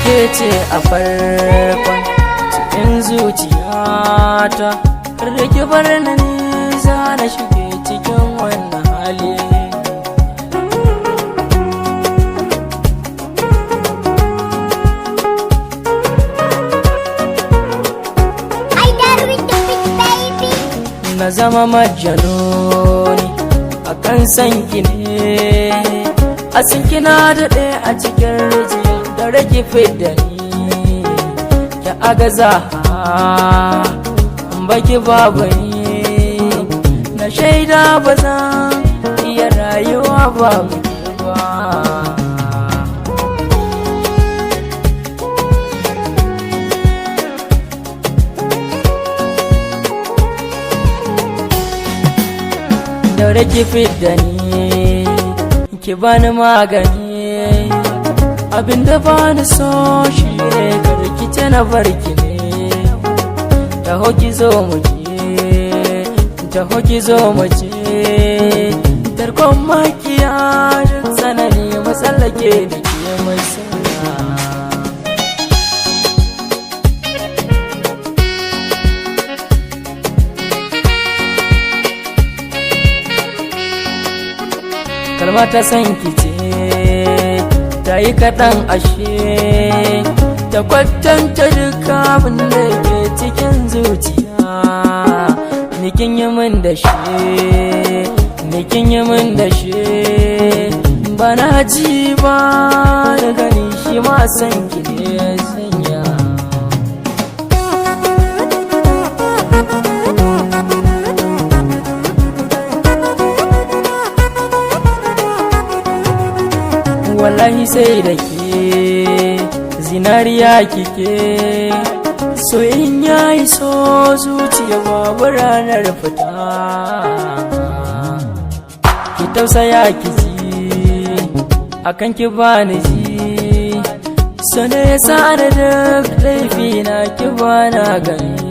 Ke ce a farkon cikin zuciyata, kar da ki bar na nisa na shige cikin wannan hali. Na zama majanoni akan sanki ne, a sanki na daɗe a cikin rijiya da rage fidda ni, ki agaza baki babu ni, na shaida ba zan iya rayuwa babu ki ba. Daure ki fidda ni, ki bani magani, abinda bani so shi ne karkice na barki ne. Taho ki zo mu je, taho ki zo mu je, tarkon makiya duk tsanani matsallake da ke mai suna. Kalma ta san kice ta yi kaɗan ashe, ta kwatanta duka abin da ke cikin zuciya. Nikin yi min da shi, nikin yi min da shi, ba na ji ba da gani shi ma san ki ne ya sanya. Wallahi sai da ke zinariya kike, soyin yayi so zuciya babu ranar fita. Ki tausaya ki ji akan ki bani ji, so ne ya sa da duk laifi na ki bana gani.